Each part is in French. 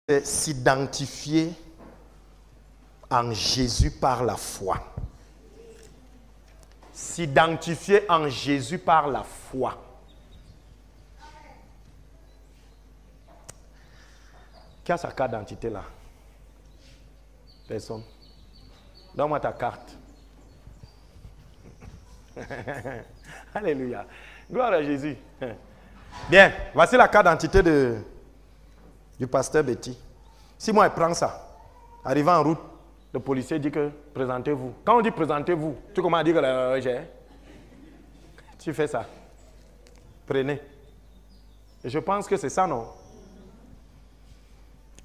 c'est s'identifier en Jésus par la foi. S'identifier en Jésus par la foi. Qui a sa carte d'identité là? Personne. Donne-moi ta carte. Alléluia. Gloire à Jésus. Bien, voici la carte d'identité du pasteur Betty. Si moi je prends ça, arrivant en route, le policier dit que présentez-vous. Quand on dit présentez-vous, tu commences à dire que j'ai. Tu fais ça. Prenez. Et je pense que c'est ça, non?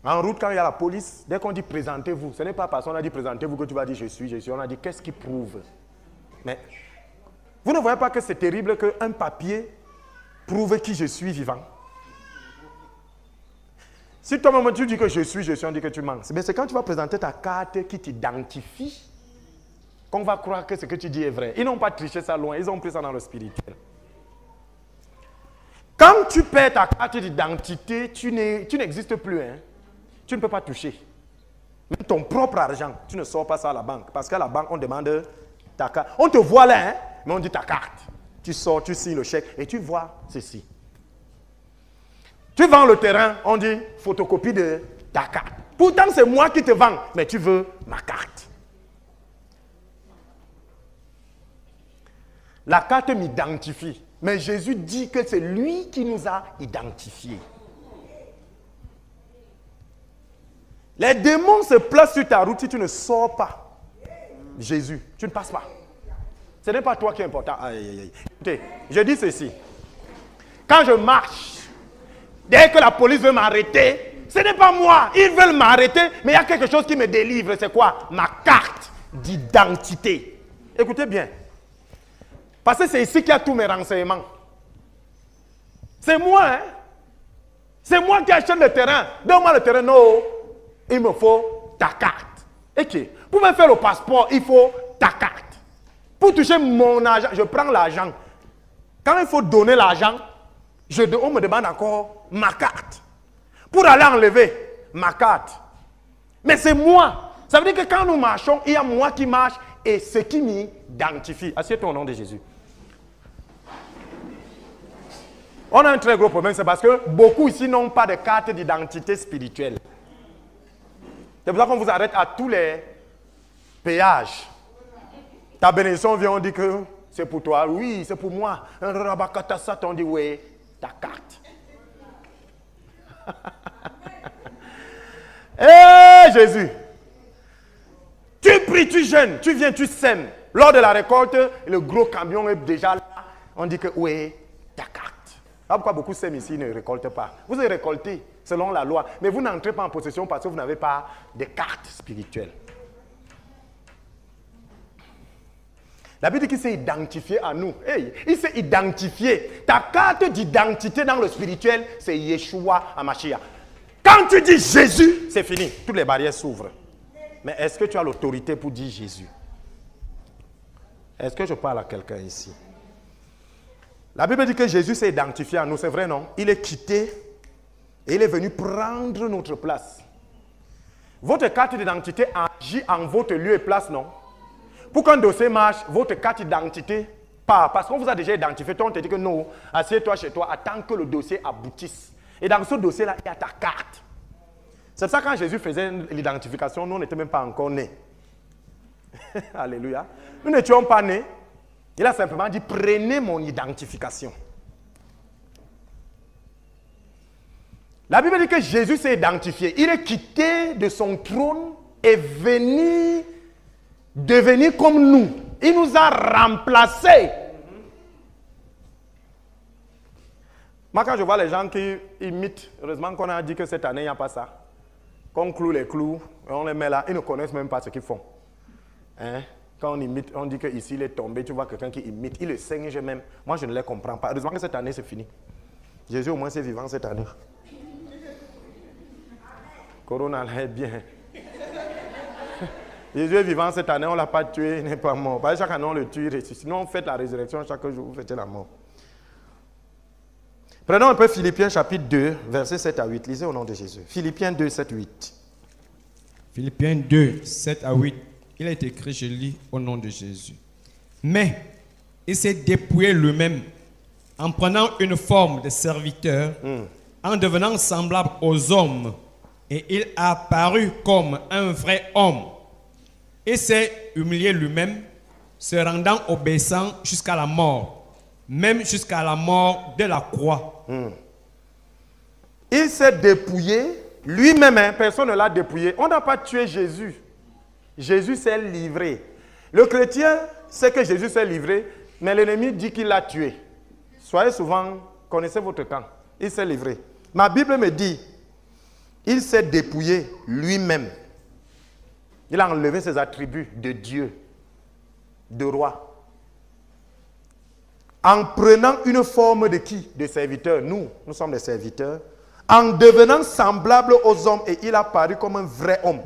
En route, quand il y a la police, dès qu'on dit présentez-vous, ce n'est pas parce qu'on a dit présentez-vous que tu vas dire je suis. On a dit qu'est-ce qui prouve? Mais vous ne voyez pas que c'est terrible qu'un papier prouve qui je suis vivant? Si toi-même tu dis que je suis, on dit que tu mens. C'est quand tu vas présenter ta carte qui t'identifie qu'on va croire que ce que tu dis est vrai. Ils n'ont pas triché ça loin, ils ont pris ça dans le spirituel. Quand tu perds ta carte d'identité, tu n'existes plus. Hein? Tu ne peux pas toucher. Même ton propre argent, tu ne sors pas ça à la banque. Parce qu'à la banque, on demande ta carte. On te voit là, hein? Mais on dit ta carte. Tu sors, tu signes le chèque et tu vois ceci. Tu vends le terrain, on dit photocopie de ta carte. Pourtant, c'est moi qui te vends, mais tu veux ma carte. La carte m'identifie. Mais Jésus dit que c'est lui qui nous a identifiés. Les démons se placent sur ta route si tu ne sors pas. Jésus, tu ne passes pas. Ce n'est pas toi qui est important. Écoutez, je dis ceci. Quand je marche, dès que la police veut m'arrêter, ce n'est pas moi. Ils veulent m'arrêter, mais il y a quelque chose qui me délivre. C'est quoi? Ma carte d'identité. Écoutez bien. Parce que c'est ici qu'il y a tous mes renseignements. C'est moi, hein? C'est moi qui achète le terrain. Donne-moi le terrain. Non, il me faut ta carte. Ok. Pour me faire le passeport, il faut ta carte. Pour toucher mon argent, je prends l'argent. Quand il faut donner l'argent, on me demande encore ma carte. Pour aller enlever ma carte. Mais c'est moi. Ça veut dire que quand nous marchons, il y a moi qui marche et ce qui m'identifie. Assieds-toi au nom de Jésus. On a un très gros problème, c'est parce que beaucoup ici n'ont pas de carte d'identité spirituelle. C'est pour ça qu'on vous arrête à tous les péages. Ta bénédiction vient, on dit que c'est pour toi. Oui, c'est pour moi. Un rabakatassa, on dit oui, ta carte. Hé Jésus! Tu pries, tu jeûnes, tu viens, tu sèmes. Lors de la récolte, le gros camion est déjà là. On dit que oui, ta carte. Alors pourquoi beaucoup sèment ici ne récoltent pas? Vous avez récolté selon la loi, mais vous n'entrez pas en possession parce que vous n'avez pas de carte spirituelle. La Bible dit qu'il s'est identifié à nous. Hey, il s'est identifié. Ta carte d'identité dans le spirituel, c'est Yeshua HaMashiach. Quand tu dis Jésus, c'est fini. Toutes les barrières s'ouvrent. Mais est-ce que tu as l'autorité pour dire Jésus? Est-ce que je parle à quelqu'un ici? La Bible dit que Jésus s'est identifié à nous, c'est vrai, non? Il est quitté et il est venu prendre notre place. Votre carte d'identité agit en votre lieu et place, non? Pour qu'un dossier marche, votre carte d'identité part. Parce qu'on vous a déjà identifié, toi on te dit que non, assieds-toi chez toi, attends que le dossier aboutisse. Et dans ce dossier-là, il y a ta carte. C'est pour ça que quand Jésus faisait l'identification, nous n'étions même pas encore nés. Alléluia. Nous n'étions pas nés. Il a simplement dit, prenez mon identification. La Bible dit que Jésus s'est identifié. Il est quitté de son trône et venu devenir comme nous. Il nous a remplacés. Moi, quand je vois les gens qui imitent, heureusement qu'on a dit que cette année, il n'y a pas ça. Qu'on cloue les clous, on les met là, ils ne connaissent même pas ce qu'ils font. Hein? Quand on imite, on dit qu'ici il est tombé, tu vois quelqu'un qui imite, il le saigne même. Moi, je ne les comprends pas. Heureusement que cette année, c'est fini. Jésus, au moins, c'est vivant cette année. Corona est bien. Jésus est vivant cette année, on ne l'a pas tué, il n'est pas mort. Parce que chaque année, on le tue, il ressuscite. Sinon, on fait la résurrection chaque jour, vous faites la mort. Prenons un peu Philippiens chapitre 2, versets 7 à 8. Lisez au nom de Jésus. Philippiens 2, 7, 8. Philippiens 2, 7 à 8. Il est écrit, je lis au nom de Jésus. Mais il s'est dépouillé lui-même en prenant une forme de serviteur, en devenant semblable aux hommes, et il a apparu comme un vrai homme. Il s'est humilié lui-même, se rendant obéissant jusqu'à la mort, même jusqu'à la mort de la croix. Il s'est dépouillé lui-même, hein, personne ne l'a dépouillé. On n'a pas tué Jésus. Jésus s'est livré. Le chrétien sait que Jésus s'est livré, mais l'ennemi dit qu'il l'a tué. Soyez souvent, connaissez votre camp. Il s'est livré. Ma Bible me dit, il s'est dépouillé lui-même. Il a enlevé ses attributs de Dieu, de roi. En prenant une forme de qui? De serviteur. Nous sommes des serviteurs. En devenant semblable aux hommes, et il a paru comme un vrai homme.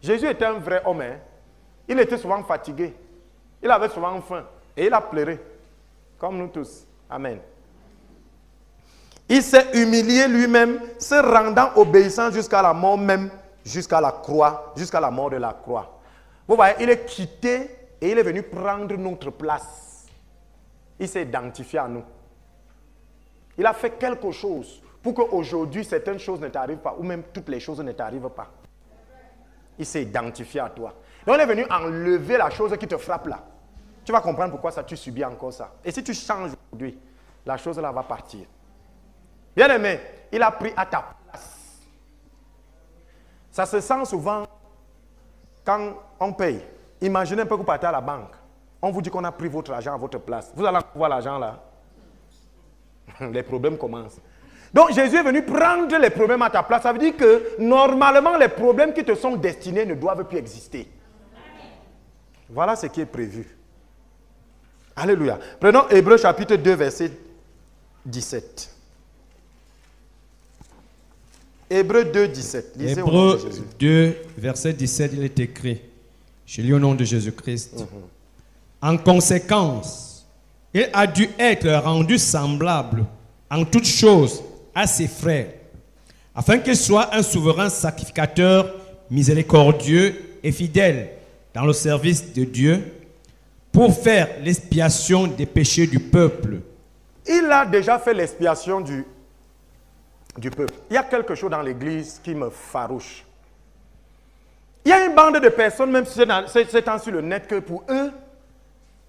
Jésus était un vrai homme. Hein? Il était souvent fatigué. Il avait souvent faim. Et il a pleuré. Comme nous tous. Amen. Il s'est humilié lui-même, se rendant obéissant jusqu'à la mort même, jusqu'à la croix, jusqu'à la mort de la croix. Vous voyez, il est quitté et il est venu prendre notre place. Il s'est identifié à nous. Il a fait quelque chose pour qu'aujourd'hui certaines choses ne t'arrivent pas, ou même toutes les choses ne t'arrivent pas. Il s'est identifié à toi. Donc il est venu enlever la chose qui te frappe là. Tu vas comprendre pourquoi ça tu subis encore ça. Et si tu changes aujourd'hui, la chose là va partir. Bien aimé, il a pris à ta place. Ça se sent souvent quand on paye. Imaginez un peu que vous partez à la banque. On vous dit qu'on a pris votre argent à votre place. Vous allez voir l'argent là. Les problèmes commencent. Donc Jésus est venu prendre les problèmes à ta place. Ça veut dire que normalement les problèmes qui te sont destinés ne doivent plus exister. Voilà ce qui est prévu. Alléluia. Prenons Hébreux chapitre 2 verset 17. Hébreux 2, 17. Lisez au nom de Jésus. 2, verset 17, il est écrit. Je lis au nom de Jésus-Christ. En conséquence, il a dû être rendu semblable en toutes choses à ses frères, afin qu'il soit un souverain sacrificateur miséricordieux et fidèle dans le service de Dieu pour faire l'expiation des péchés du peuple. Il a déjà fait l'expiation du peuple. Il y a quelque chose dans l'église qui me farouche. Il y a une bande de personnes, même si c'est dans sur le net, que pour eux,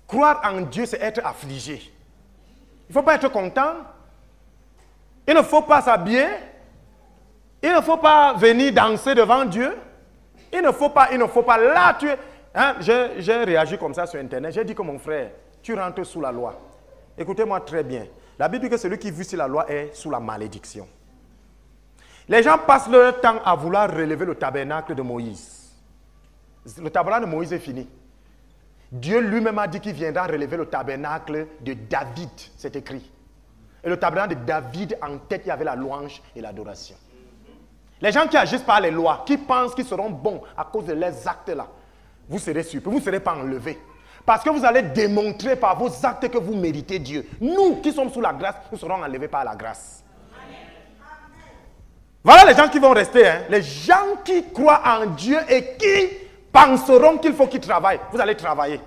croire en Dieu, c'est être affligé. Il ne faut pas être content. Il ne faut pas s'habiller. Il ne faut pas venir danser devant Dieu. Il ne faut pas. Là, tu es... Hein, j'ai réagi comme ça sur Internet. J'ai dit que mon frère, tu rentres sous la loi. Écoutez-moi très bien. La Bible dit que celui qui vit sur la loi est sous la malédiction. Les gens passent leur temps à vouloir relever le tabernacle de Moïse. Le tabernacle de Moïse est fini. Dieu lui-même a dit qu'il viendra relever le tabernacle de David. C'est écrit. Et le tabernacle de David, en tête, il y avait la louange et l'adoration. Les gens qui agissent par les lois, qui pensent qu'ils seront bons à cause de leurs actes là, vous serez surpris, vous ne serez pas enlevés. Parce que vous allez démontrer par vos actes que vous méritez Dieu. Nous qui sommes sous la grâce, nous serons enlevés par la grâce. Voilà les gens qui vont rester. Hein. Les gens qui croient en Dieu et qui penseront qu'il faut qu'ils travaillent. Vous allez travailler.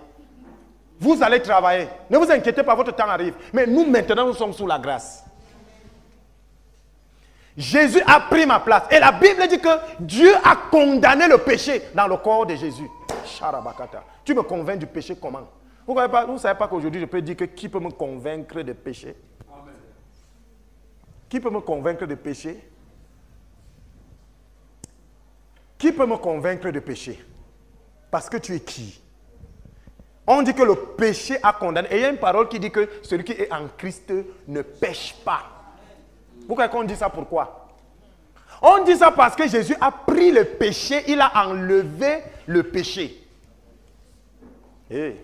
Vous allez travailler. Ne vous inquiétez pas, votre temps arrive. Mais nous maintenant, nous sommes sous la grâce. Jésus a pris ma place. Et la Bible dit que Dieu a condamné le péché dans le corps de Jésus. Charabakata. Tu me convaincs du péché comment? Vous ne savez pas qu'aujourd'hui je peux dire que qui peut me convaincre de péché? Amen. Qui peut me convaincre de péché? Qui peut me convaincre de péché? Parce que tu es qui? On dit que le péché a condamné. Et il y a une parole qui dit que celui qui est en Christ ne pêche pas. Pourquoi on dit ça? Pourquoi? On dit ça parce que Jésus a pris le péché, il a enlevé le péché. Hey.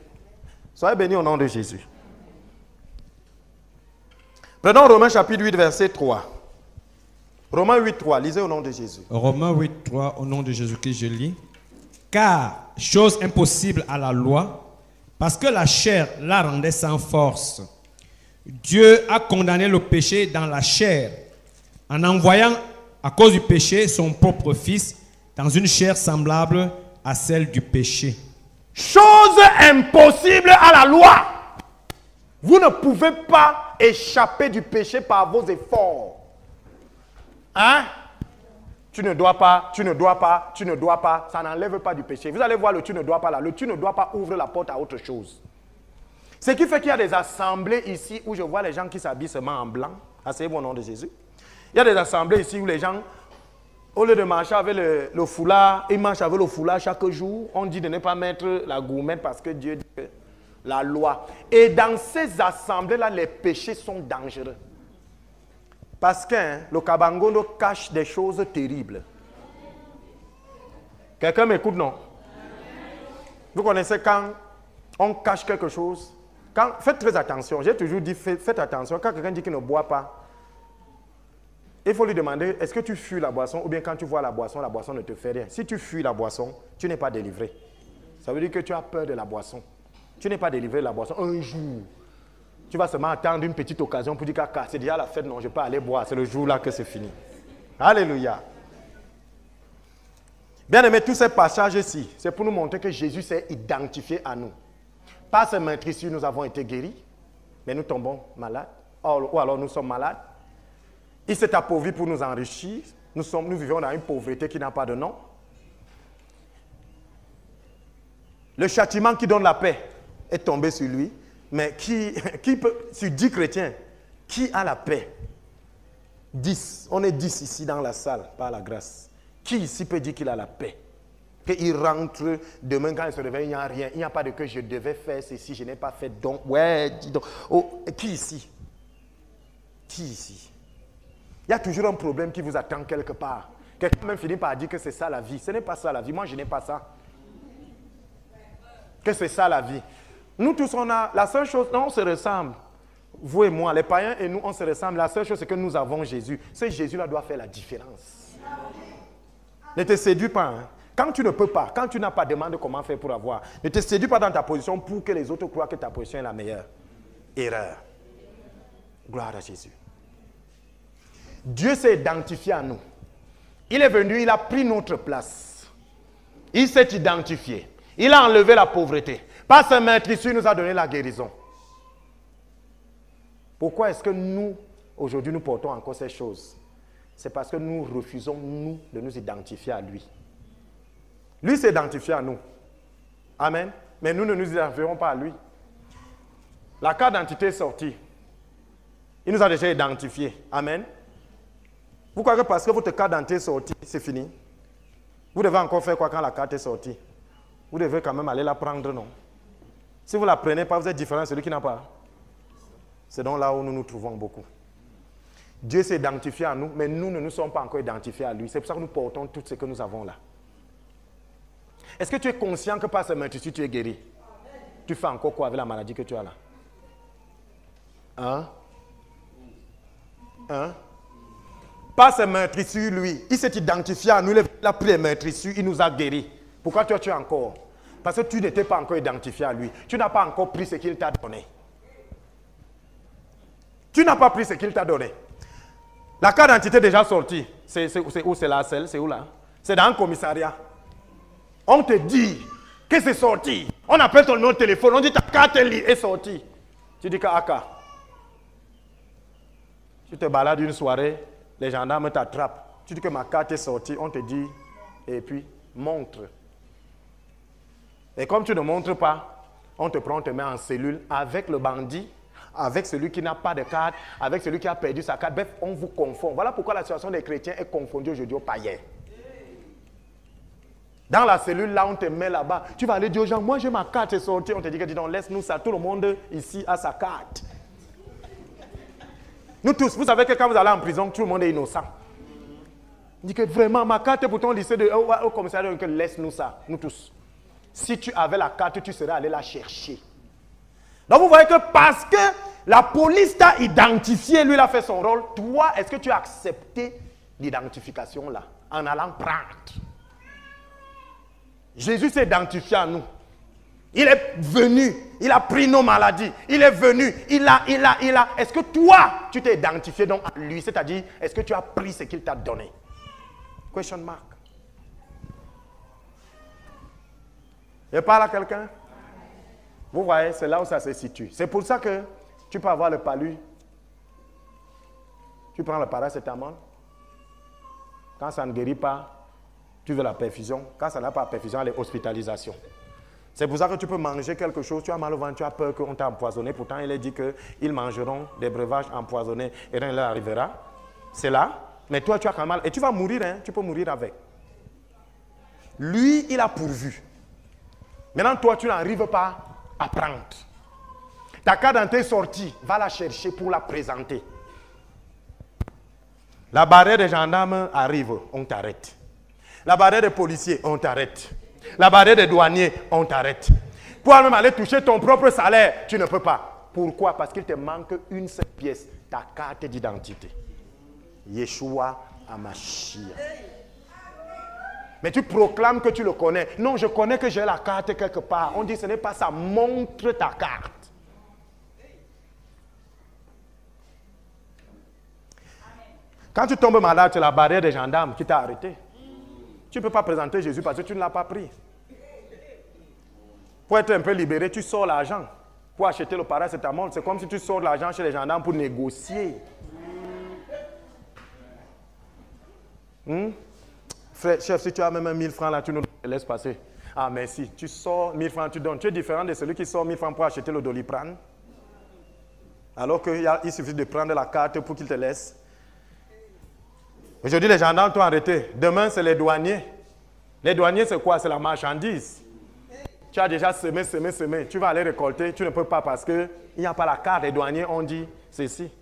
Soyez bénis au nom de Jésus. Prenons Romains chapitre 8, verset 3. Romains 8, 3. Lisez au nom de Jésus. Romains 8, 3, au nom de Jésus-Christ, je lis. Car, chose impossible à la loi, parce que la chair la rendait sans force, Dieu a condamné le péché dans la chair, en envoyant, à cause du péché, son propre Fils dans une chair semblable à celle du péché. Chose impossible à la loi. Vous ne pouvez pas échapper du péché par vos efforts. Hein? Tu ne dois pas, tu ne dois pas, tu ne dois pas. Ça n'enlève pas du péché. Vous allez voir le tu ne dois pas là. Le tu ne dois pas ouvre la porte à autre chose. Ce qui fait qu'il y a des assemblées ici où je vois les gens qui s'habillent seulement en blanc. Asseyez-vous au nom de Jésus. Il y a des assemblées ici où les gens, au lieu de marcher avec le foulard, ils marchent avec le foulard chaque jour. On dit de ne pas mettre la gourmette parce que Dieu dit que la loi. Et dans ces assemblées-là, les péchés sont dangereux. Parce que le Kabangondo cache des choses terribles. Quelqu'un m'écoute, non? Vous connaissez quand on cache quelque chose? Faites très attention. J'ai toujours dit, faites attention. Quand quelqu'un dit qu'il ne boit pas, il faut lui demander, est-ce que tu fuis la boisson? Ou bien quand tu vois la boisson ne te fait rien. Si tu fuis la boisson, tu n'es pas délivré. Ça veut dire que tu as peur de la boisson. Tu n'es pas délivré de la boisson. Un jour, tu vas seulement attendre une petite occasion pour dire que c'est déjà la fête, non, je peux aller boire. C'est le jour là que c'est fini. Alléluia. Bien aimé, tous ces passages-ci, c'est pour nous montrer que Jésus s'est identifié à nous. Par ces meurtrissures, nous avons été guéris, mais nous tombons malades. Ou alors nous sommes malades. Il s'est appauvri pour nous enrichir. Nous vivons dans une pauvreté qui n'a pas de nom. Le châtiment qui donne la paix est tombé sur lui. Mais qui peut, sur 10 chrétiens, qui a la paix? 10. On est 10 ici dans la salle, par la grâce. Qui ici peut dire qu'il a la paix? Qu'il rentre demain quand il se réveille, il n'y a rien. Il n'y a pas de que je devais faire ceci, je n'ai pas fait donc. Ouais, dis donc. Oh, qui ici? Qui ici? Il y a toujours un problème qui vous attend quelque part. Quelqu'un même finit par dire que c'est ça la vie. Ce n'est pas ça la vie. Moi, je n'ai pas ça. Que c'est ça la vie. Nous tous, on a la seule chose, non, on se ressemble. Vous et moi, les païens et nous, on se ressemble. La seule chose, c'est que nous avons Jésus. Ce Jésus-là doit faire la différence. Ne te séduis pas. Hein. Quand tu ne peux pas, quand tu n'as pas, demande comment faire pour avoir. Ne te séduis pas dans ta position pour que les autres croient que ta position est la meilleure. Erreur. Gloire à Jésus. Dieu s'est identifié à nous. Il est venu, il a pris notre place. Il s'est identifié. Il a enlevé la pauvreté. Par sa meurtrissure, il nous a donné la guérison. Pourquoi est-ce que nous, aujourd'hui, nous portons encore ces choses? C'est parce que nous refusons, nous, de nous identifier à lui. Lui s'est identifié à nous. Amen. Mais nous ne nous identifierons pas à lui. La carte d'identité est sortie. Il nous a déjà identifiés. Amen. Vous croyez que parce que votre carte d'identité est sortie, c'est fini? Vous devez encore faire quoi quand la carte est sortie? Vous devez quand même aller la prendre, non? Si vous ne la prenez pas, vous êtes différent de celui qui n'a pas. C'est donc là où nous nous trouvons beaucoup. Dieu s'est identifié à nous, mais nous ne nous sommes pas encore identifiés à lui. C'est pour ça que nous portons tout ce que nous avons là. Est-ce que tu es conscient que par ce meurtrissure, tu es guéri? Tu fais encore quoi avec la maladie que tu as là? Hein? Hein? Par ce meurtrissure, lui, il s'est identifié à nous, il a pris les meurtrissures, il nous a guéris. Pourquoi tu es encore? Parce que tu n'étais pas encore identifié à lui. Tu n'as pas encore pris ce qu'il t'a donné. Tu n'as pas pris ce qu'il t'a donné. La carte d'identité est déjà sortie. C'est où? C'est la selle? C'est où là? C'est dans un commissariat. On te dit que c'est sorti. On appelle ton numéro de téléphone. On dit ta carte est sortie. Tu dis qu'Aka. Tu te balades une soirée, les gendarmes t'attrapent. Tu dis que ma carte est sortie. On te dit, et puis, montre. Et comme tu ne montres pas, on te prend, on te met en cellule avec le bandit, avec celui qui n'a pas de carte, avec celui qui a perdu sa carte. Bref, on vous confond. Voilà pourquoi la situation des chrétiens est confondue aujourd'hui aux païens. Dans la cellule, là, on te met là-bas. Tu vas aller dire aux gens, moi j'ai ma carte, c'est sorti. On te dit que dis donc, laisse-nous ça. Tout le monde ici a sa carte. Nous tous, vous savez que quand vous allez en prison, tout le monde est innocent. On dit que vraiment, ma carte est pour ton lycée au commissariat, que laisse-nous ça. Nous tous. Si tu avais la carte, tu serais allé la chercher. Donc vous voyez que parce que la police t'a identifié, lui il a fait son rôle, toi, est-ce que tu as accepté l'identification là, en allant prendre? Jésus s'est identifié à nous. Il est venu, il a pris nos maladies, il est venu, il a. Est-ce que toi, tu t'es identifié donc à lui? C'est-à-dire, est-ce que tu as pris ce qu'il t'a donné? Question mark. Je parle à quelqu'un? Vous voyez, c'est là où ça se situe. C'est pour ça que tu peux avoir le palu. Tu prends le paracétamol. Quand ça ne guérit pas, tu veux la perfusion. Quand ça n'a pas de perfusion, les hospitalisations. C'est pour ça que tu peux manger quelque chose, tu as mal au ventre, tu as peur qu'on t'a empoisonné. Pourtant, il est dit qu'ils mangeront des breuvages empoisonnés et rien ne leur arrivera. C'est là. Mais toi, tu as quand même mal. Et tu vas mourir, hein? Tu peux mourir avec. Lui, il a pourvu. Maintenant, toi, tu n'arrives pas à prendre. Ta carte d'identité est sortie. Va la chercher pour la présenter. La barrière des gendarmes arrive, on t'arrête. La barrière des policiers, on t'arrête. La barrière des douaniers, on t'arrête. Pour même aller toucher ton propre salaire, tu ne peux pas. Pourquoi? Parce qu'il te manque une seule pièce, ta carte d'identité. Yeshua HaMashiach. Mais tu proclames que tu le connais. Non, je connais que j'ai la carte quelque part. On dit ce n'est pas ça, montre ta carte. Quand tu tombes malade, c'est la barrière des gendarmes qui t'a arrêté. Tu ne peux pas présenter Jésus parce que tu ne l'as pas pris. Pour être un peu libéré, tu sors l'argent. Pour acheter le paracétamol, c'est comme si tu sors l'argent chez les gendarmes pour négocier. Frère, chef, si tu as même 1000 francs là, tu nous laisses passer. Ah, merci. Tu sors 1000 francs, tu donnes. Tu es différent de celui qui sort 1000 francs pour acheter le Doliprane. Alors qu'il suffit de prendre la carte pour qu'il te laisse. Aujourd'hui, les gendarmes t'ont arrêté. Demain, c'est les douaniers. Les douaniers, c'est quoi? C'est la marchandise. Tu as déjà semé. Tu vas aller récolter. Tu ne peux pas parce qu'il n'y a pas la carte. Les douaniers ont dit ceci.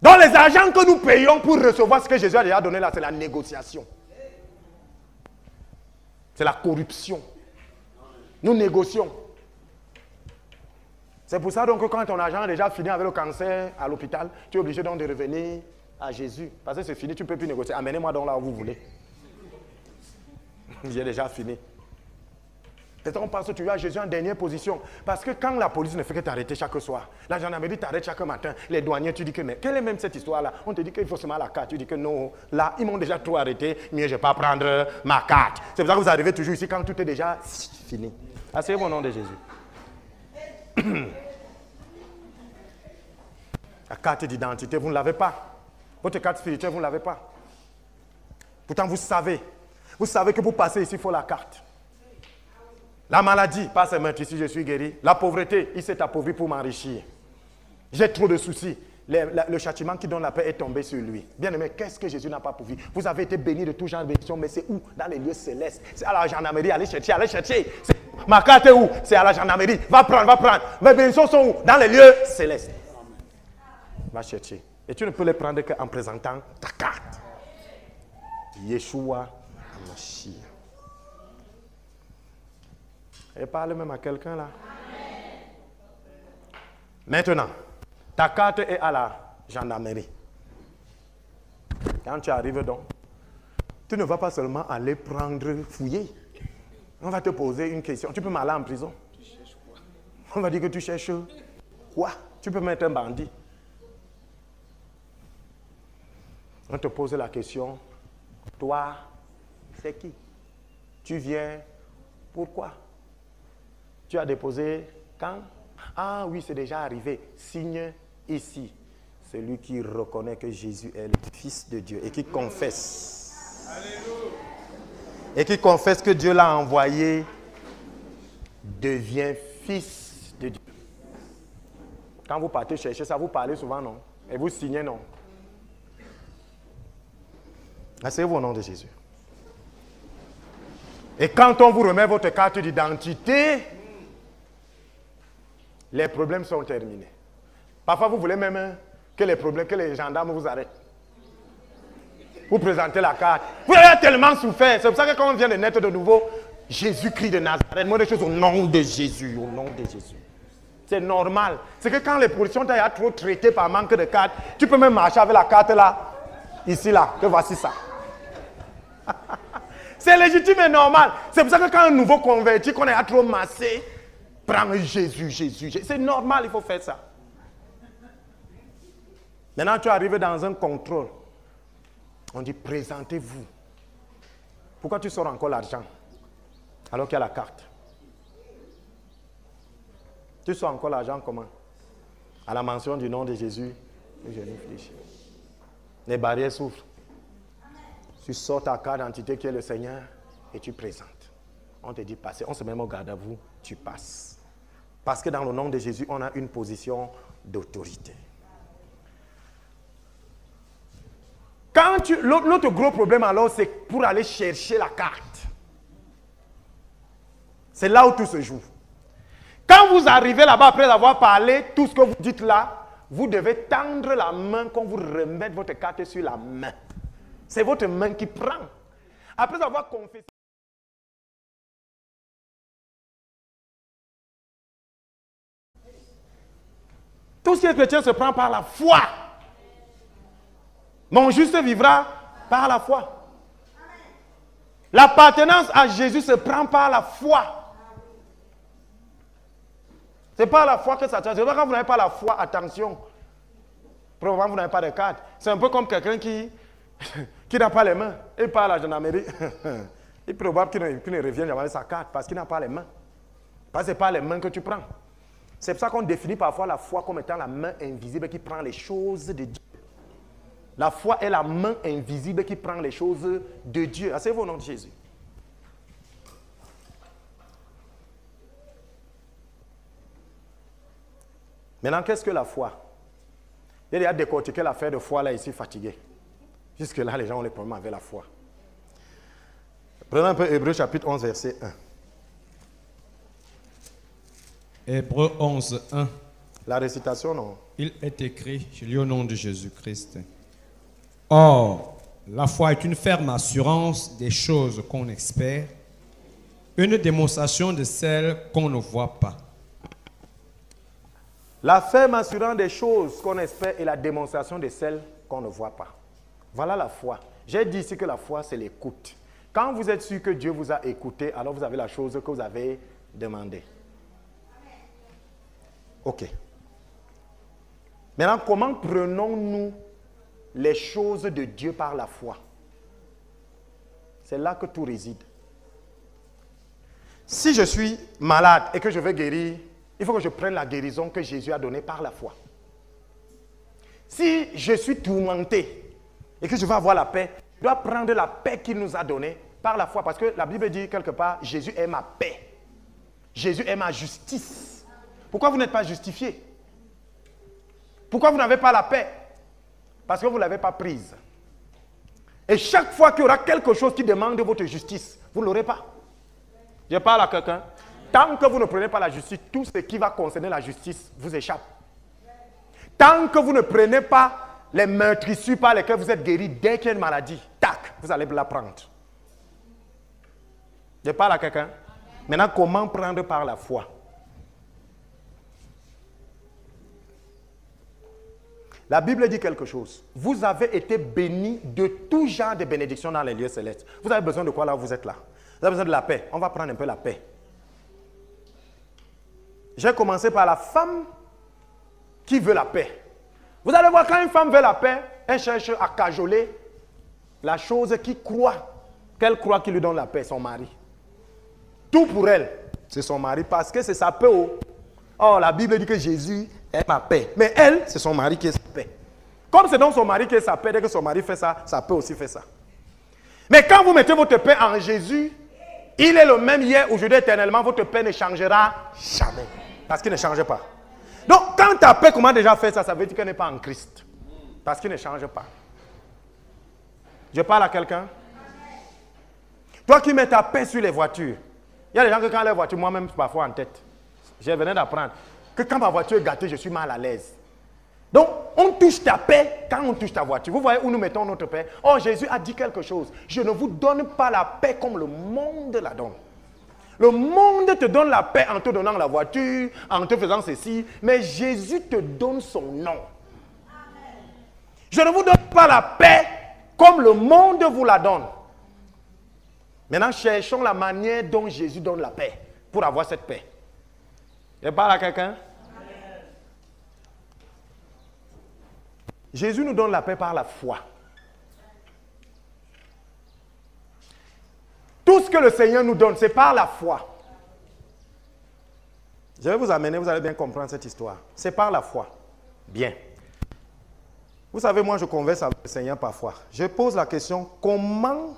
Donc, les argents que nous payons pour recevoir ce que Jésus a déjà donné là, c'est la négociation. C'est la corruption. Nous négocions. C'est pour ça donc que quand ton argent a déjà fini avec le cancer à l'hôpital, tu es obligé donc de revenir à Jésus. Parce que c'est fini, tu ne peux plus négocier. Amenez-moi donc là où vous voulez. J'ai déjà fini. Et on pense que tu as Jésus en dernière position. Parce que quand la police ne fait que t'arrêter chaque soir, la gendarmerie t'arrête chaque matin, les douaniers, tu dis que mais quelle est même cette histoire-là? On te dit qu'il faut se mettre la carte. Tu dis que non, là, ils m'ont déjà trop arrêté, mieux je ne vais pas prendre ma carte. C'est pour ça que vous arrivez toujours ici quand tout est déjà fini. Asseyez au nom de Jésus. La carte d'identité, vous ne l'avez pas. Votre carte spirituelle, vous ne l'avez pas. Pourtant, vous savez que pour passer ici, il faut la carte. La maladie, pas seulement ici, je suis guéri. La pauvreté, il s'est appauvri pour m'enrichir. J'ai trop de soucis. Le châtiment qui donne la paix est tombé sur lui. Bien aimé, qu'est-ce que Jésus n'a pas pourvu? Vous avez été bénis de tout genre de bénédictions, mais c'est où? Dans les lieux célestes. C'est à la gendarmerie, allez chercher. Ma carte est où? C'est à la gendarmerie. Va prendre. Mes bénédictions sont où? Dans les lieux célestes. Va chercher. Et tu ne peux les prendre qu'en présentant ta carte. Yeshua HaMashiach. Et parle même à quelqu'un là. Maintenant, ta carte est à la gendarmerie. Quand tu arrives donc, tu ne vas pas seulement aller prendre, fouiller. On va te poser une question. Tu peux m'aller en prison. On va dire que tu cherches quoi? Tu peux mettre un bandit. On te pose la question. Toi, c'est qui? Tu viens, pourquoi? Tu as déposé quand? Ah oui, c'est déjà arrivé. Signe ici. Celui qui reconnaît que Jésus est le Fils de Dieu et qui confesse. Alléluia. Et qui confesse que Dieu l'a envoyé, devient Fils de Dieu. Quand vous partez chercher ça, vous parlez souvent, non? Et vous signez, non? Asseyez-vous au nom de Jésus. Et quand on vous remet votre carte d'identité, les problèmes sont terminés. Parfois, vous voulez même que les gendarmes vous arrêtent. Vous présentez la carte. Vous avez tellement souffert. C'est pour ça que quand on vient de naître de nouveau, Jésus-Christ de Nazareth, moi des choses au nom de Jésus, au nom de Jésus. C'est normal. C'est que quand les policiers t'ont trop traité par manque de carte, tu peux même marcher avec la carte là, ici là, que voici ça. C'est légitime et normal. C'est pour ça que quand un nouveau converti, qu'on est à trop massé, prends Jésus, Jésus. C'est normal, il faut faire ça. Maintenant, tu arrives dans un contrôle. On dit, présentez-vous. Pourquoi tu sors encore l'argent alors qu'il y a la carte? Tu sors encore l'argent comment? À la mention du nom de Jésus, je réfléchis. Les barrières s'ouvrent. Tu sors ta carte d'identité qui est le Seigneur et tu présentes. On te dit passer. On se met au garde à vous, tu passes. Parce que dans le nom de Jésus, on a une position d'autorité. L'autre gros problème alors, c'est pour aller chercher la carte. C'est là où tout se joue. Quand vous arrivez là-bas, après avoir parlé, tout ce que vous dites là, vous devez tendre la main quand vous remettez votre carte sur la main. C'est votre main qui prend. Après avoir confessé. Tout ce qui est chrétien se prend par la foi. Mon juste vivra par la foi. L'appartenance à Jésus se prend par la foi. C'est pas la foi que ça change. Quand vous n'avez pas la foi, attention. Probablement vous n'avez pas de carte. C'est un peu comme quelqu'un qui n'a pas les mains. Il parle à la gendarmerie. Il est probable qu'il ne revienne jamais avec sa carte parce qu'il n'a pas les mains. Parce que ce n'est pas les mains que tu prends. C'est pour ça qu'on définit parfois la foi comme étant la main invisible qui prend les choses de Dieu. La foi est la main invisible qui prend les choses de Dieu. Asseyez-vous au nom de Jésus. Maintenant, qu'est-ce que la foi? Il y a décortiqué l'affaire de foi là ici, fatigué. Jusque-là, les gens ont les problèmes avec la foi. Prenons un peu Hébreux chapitre 11, verset 1. Hébreux 11, 1. La récitation, non? Il est écrit, je lis au nom de Jésus-Christ. Or, la foi est une ferme assurance des choses qu'on espère, une démonstration de celles qu'on ne voit pas. La ferme assurance des choses qu'on espère et la démonstration de celles qu'on ne voit pas. Voilà la foi. J'ai dit ici que la foi, c'est l'écoute. Quand vous êtes sûr que Dieu vous a écouté, alors vous avez la chose que vous avez demandée. Ok. Maintenant, comment prenons-nous les choses de Dieu par la foi? C'est là que tout réside. Si je suis malade et que je veux guérir, il faut que je prenne la guérison que Jésus a donnée par la foi. Si je suis tourmenté et que je veux avoir la paix, je dois prendre la paix qu'il nous a donnée par la foi. Parce que la Bible dit quelque part, Jésus est ma paix. Jésus est ma justice. Pourquoi vous n'êtes pas justifié? Pourquoi vous n'avez pas la paix? Parce que vous ne l'avez pas prise. Et chaque fois qu'il y aura quelque chose qui demande votre justice, vous ne l'aurez pas. Je parle à quelqu'un. Tant que vous ne prenez pas la justice, tout ce qui va concerner la justice vous échappe. Tant que vous ne prenez pas les meurtrissures par lesquelles vous êtes guéri, dès qu'il y a une maladie, tac, vous allez la prendre. Je parle à quelqu'un. Maintenant, comment prendre par la foi? La Bible dit quelque chose. Vous avez été bénis de tout genre de bénédictions dans les lieux célestes. Vous avez besoin de quoi là où vous êtes là? Vous avez besoin de la paix. On va prendre un peu la paix. J'ai commencé par la femme qui veut la paix. Vous allez voir, quand une femme veut la paix, elle cherche à cajoler la chose qu'elle croit qui lui donne la paix, son mari. Tout pour elle, c'est son mari, parce que c'est sa paix. Oh, la Bible dit que Jésus est ma paix. Mais elle, c'est son mari qui est sa paix. Comme c'est donc son mari qui est sa paix, dès que son mari fait ça, sa paix aussi fait ça. Mais quand vous mettez votre paix en Jésus, il est le même hier, aujourd'hui, éternellement, votre paix ne changera jamais. Parce qu'il ne change pas. Donc, quand ta paix, comment déjà fait ça, ça veut dire qu'elle n'est pas en Christ. Parce qu'il ne change pas. Je parle à quelqu'un. Toi qui mets ta paix sur les voitures. Il y a des gens que quand les voitures, moi-même, parfois en tête. Je venais d'apprendre que quand ma voiture est gâtée, je suis mal à l'aise. Donc, on touche ta paix quand on touche ta voiture. Vous voyez où nous mettons notre paix? Oh, Jésus a dit quelque chose. Je ne vous donne pas la paix comme le monde la donne. Le monde te donne la paix en te donnant la voiture, en te faisant ceci, mais Jésus te donne son nom. Je ne vous donne pas la paix comme le monde vous la donne. Maintenant, cherchons la manière dont Jésus donne la paix pour avoir cette paix. Je parle à quelqu'un? Jésus nous donne la paix par la foi. Tout ce que le Seigneur nous donne, c'est par la foi. Je vais vous amener, vous allez bien comprendre cette histoire. C'est par la foi. Bien. Vous savez, moi, je converse avec le Seigneur parfois. Je pose la question, comment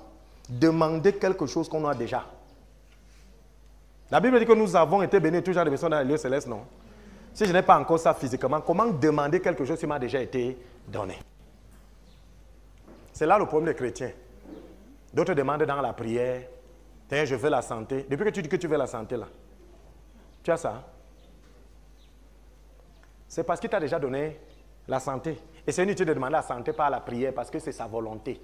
demander quelque chose qu'on a déjà? La Bible dit que nous avons été bénis toujours de personnes dans les lieux célestes, non? Si je n'ai pas encore ça physiquement, comment demander quelque chose qui m'a déjà été donné? C'est là le problème des chrétiens. D'autres demandent dans la prière, tiens, je veux la santé. Depuis que tu dis que tu veux la santé, là, tu as ça? C'est parce qu'il t'a déjà donné la santé. Et c'est inutile de demander la santé par la prière parce que c'est sa volonté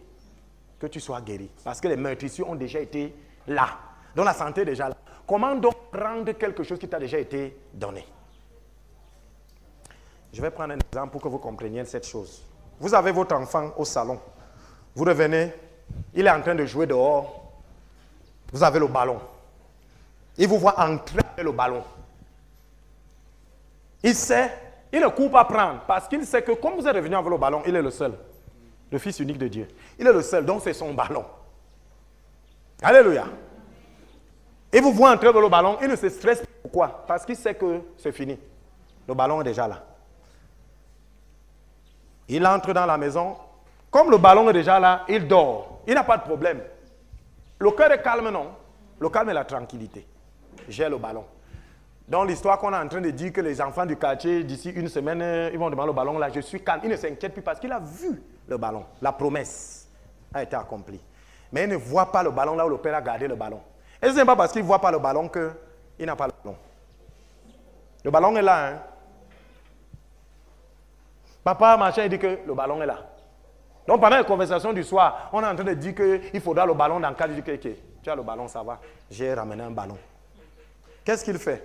que tu sois guéri. Parce que les meurtrissures ont déjà été là. Donc la santé est déjà là. Comment donc prendre quelque chose qui t'a déjà été donné? Je vais prendre un exemple pour que vous compreniez cette chose. Vous avez votre enfant au salon. Vous revenez, il est en train de jouer dehors. Vous avez le ballon. Il vous voit entrer avec le ballon. Il sait, il ne court pas prendre parce qu'il sait que comme vous êtes revenu avec le ballon, il est le seul. Le Fils unique de Dieu. Il est le seul, donc c'est son ballon. Alléluia. Il vous voit entrer avec le ballon, il ne se stresse pas. Pourquoi? Parce qu'il sait que c'est fini. Le ballon est déjà là. Il entre dans la maison. Comme le ballon est déjà là, il dort. Il n'a pas de problème. Le cœur est calme, non? Le calme est la tranquillité. J'ai le ballon. Dans l'histoire qu'on est en train de dire que les enfants du quartier, d'ici une semaine, ils vont demander le ballon, là, je suis calme. Il ne s'inquiète plus parce qu'il a vu le ballon. La promesse a été accomplie. Mais il ne voit pas le ballon là où le père a gardé le ballon. Et ce n'est pas parce qu'il ne voit pas le ballon qu'il n'a pas le ballon. Le ballon est là, hein? Papa, machin, il dit que le ballon est là. Donc pendant la conversation du soir, on est en train de dire qu'il faudra le ballon dans le cadre du kéké. Tu as le ballon, ça va. J'ai ramené un ballon. Qu'est-ce qu'il fait?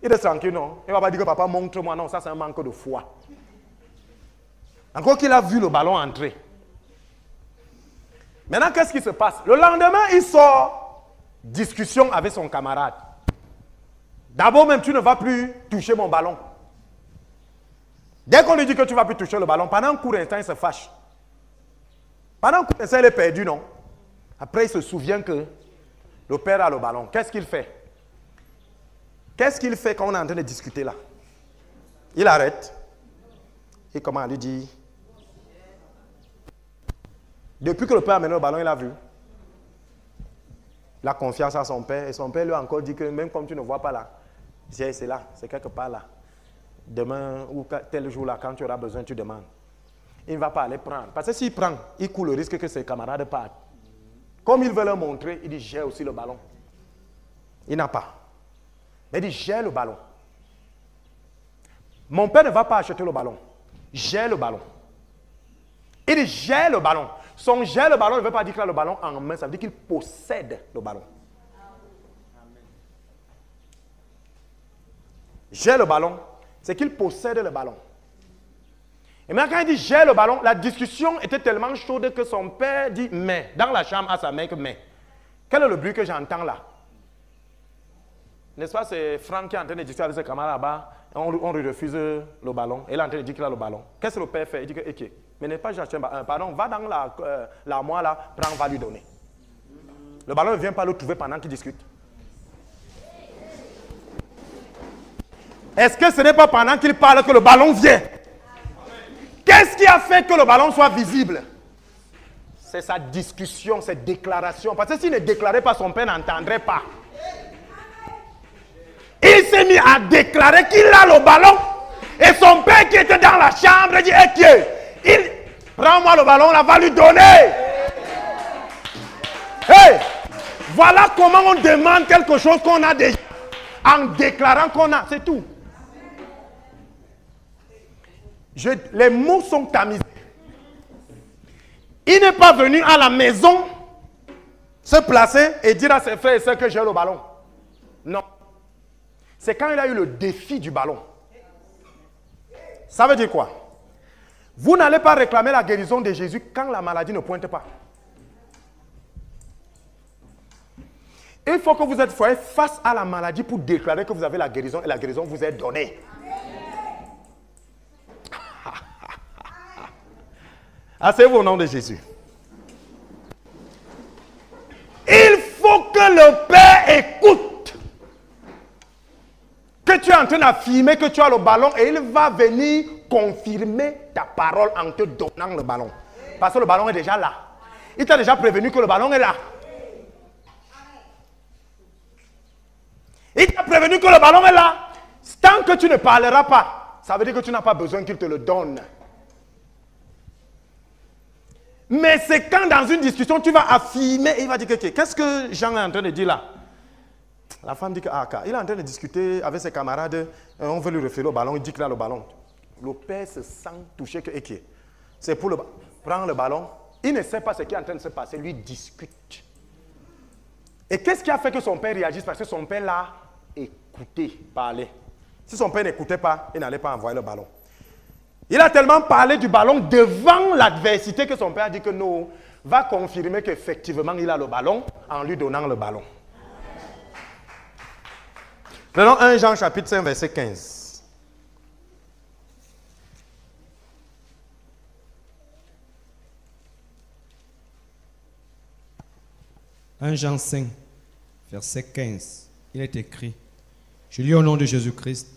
Il est tranquille, non? Il ne va pas dire que papa montre-moi. Non, ça c'est un manque de foi. Encore qu'il a vu le ballon entrer. Maintenant, qu'est-ce qui se passe? Le lendemain, il sort, discussion avec son camarade. D'abord même, tu ne vas plus toucher mon ballon. Dès qu'on lui dit que tu ne vas plus toucher le ballon, pendant un court instant, il se fâche. Pendant un court instant, il est perdu, non? Après, il se souvient que le père a le ballon. Qu'est-ce qu'il fait? Qu'est-ce qu'il fait quand on est en train de discuter là? Il arrête. Et comment lui dit? Depuis que le père a mené le ballon, il a vu. La confiance à son père. Et son père lui a encore dit que même comme tu ne vois pas là, c'est là, c'est quelque part là. Demain ou tel jour là, quand tu auras besoin, tu demandes. Il ne va pas aller prendre. Parce que s'il prend, il court le risque que ses camarades partent. Comme il veut leur montrer, il dit j'ai aussi le ballon. Il n'a pas. Mais il dit j'ai le ballon. Mon père ne va pas acheter le ballon. J'ai le ballon. Il dit j'ai le ballon. Son j'ai le ballon ne veut pas dire qu'il a le ballon en main, ça veut dire qu'il possède le ballon. J'ai le ballon, c'est qu'il possède le ballon. Et maintenant quand il dit j'ai le ballon, la discussion était tellement chaude que son père dit mais, dans la chambre à sa mère que mais. Quel est le bruit que j'entends là? N'est-ce pas, c'est Franck qui est en train de discuter avec ses camarades là-bas, on lui refuse le ballon, et il est en train de dire qu'il a le ballon. Qu'est-ce que le père fait? Il dit que, ok, mais n'est pas j'achète un ballon, pardon, va dans l'armoire là, prends, va lui donner. Le ballon ne vient pas le trouver pendant qu'il discute. Est-ce que ce n'est pas pendant qu'il parle que le ballon vient? Qu'est-ce qui a fait que le ballon soit visible? C'est sa discussion, ses déclarations. Parce que s'il ne déclarait pas, son père n'entendrait pas. Il s'est mis à déclarer qu'il a le ballon. Et son père qui était dans la chambre dit, prends-moi le ballon, là, va lui donner. Hey, voilà comment on demande quelque chose qu'on a déjà. En déclarant qu'on a, c'est tout. Les mots sont tamisés. Il n'est pas venu à la maison se placer et dire à ses frères et sœurs que j'ai le ballon. Non. C'est quand il a eu le défi du ballon. Ça veut dire quoi? Vous n'allez pas réclamer la guérison de Jésus quand la maladie ne pointe pas. Il faut que vous soyez face à la maladie pour déclarer que vous avez la guérison et la guérison vous est donnée. Asseyez-vous au nom de Jésus. Il faut que le Père écoute que tu es en train d'affirmer que tu as le ballon et il va venir confirmer ta parole en te donnant le ballon. Parce que le ballon est déjà là. Il t'a déjà prévenu que le ballon est là. Il t'a prévenu que le ballon est là. Tant que tu ne parleras pas, ça veut dire que tu n'as pas besoin qu'il te le donne. Mais c'est quand dans une discussion, tu vas affirmer et il va dire que qu'est-ce que Jean est en train de dire là? La femme dit que il est en train de discuter avec ses camarades, on veut lui refiler le ballon, il dit qu'il a le ballon. Le père se sent touché que c'est pour le ballon. Prends le ballon, il ne sait pas ce qui est en train de se passer, lui discute. Et qu'est-ce qui a fait que son père réagisse? Parce que son père l'a écouté parler. Si son père n'écoutait pas, il n'allait pas envoyer le ballon. Il a tellement parlé du ballon devant l'adversité que son père a dit que non, va confirmer qu'effectivement il a le ballon en lui donnant le ballon. Prenons 1 Jean chapitre 5 verset 15. « 1 Jean 5, verset 15, il est écrit, je lis au nom de Jésus-Christ,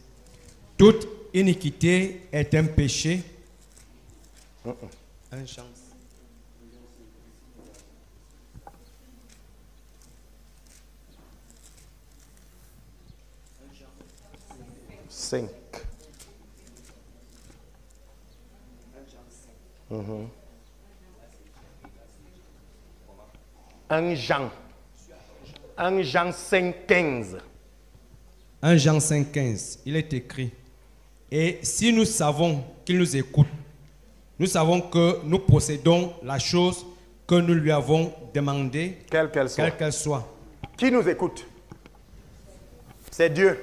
toute iniquité est un péché. 1 Jean 5. 1 Jean 5, 15. 1 Jean 5, 15, il est écrit, et si nous savons qu'il nous écoute, nous savons que nous possédons la chose que nous lui avons demandée, quelle qu'elle soit. Qui nous écoute? C'est Dieu.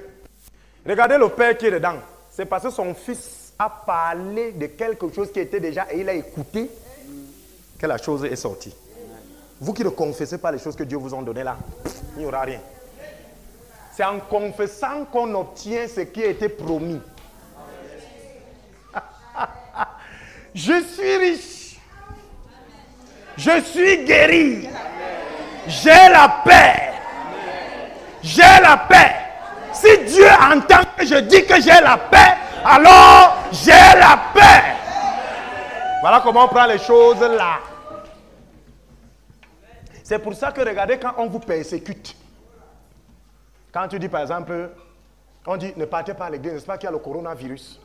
Regardez le Père qui est dedans. C'est parce que son fils a parlé de quelque chose qui était déjà et il a écouté que la chose est sortie. Vous qui ne confessez pas les choses que Dieu vous a données là, il n'y aura rien. C'est en confessant qu'on obtient ce qui a été promis. Je suis riche. Je suis guéri. J'ai la paix. J'ai la paix. Si Dieu entend que je dis que j'ai la paix, alors j'ai la paix. Voilà comment on prend les choses là. C'est pour ça que regardez quand on vous persécute. Quand tu dis par exemple, on dit ne partez pas à l'église, n'est-ce pas qu'il y a le coronavirus?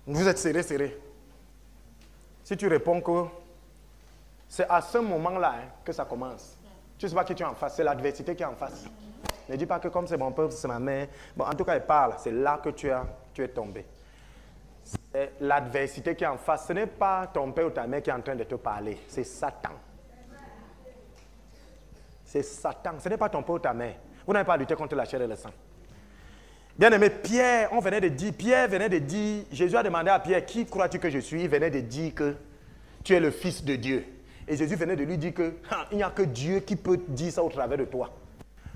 Vous êtes serré. Si tu réponds que c'est à ce moment-là que ça commence. Tu ne sais pas qui tu es en face, c'est l'adversité qui est en face. Ne dis pas que comme c'est mon peuple, c'est ma mère. Bon, en tout cas, il parle, c'est là que tu es tombé. C'est l'adversité qui est en face. Ce n'est pas ton père ou ta mère qui est en train de te parler, c'est Satan. C'est Satan, ce n'est pas ton père ou ta mère. Vous n'avez pas à lutter contre la chair et le sang. Bien aimé, Pierre venait de dire, Jésus a demandé à Pierre, qui crois-tu que je suis? Il venait de dire que tu es le Fils de Dieu. Et Jésus venait de lui dire que il n'y a que Dieu qui peut dire ça au travers de toi.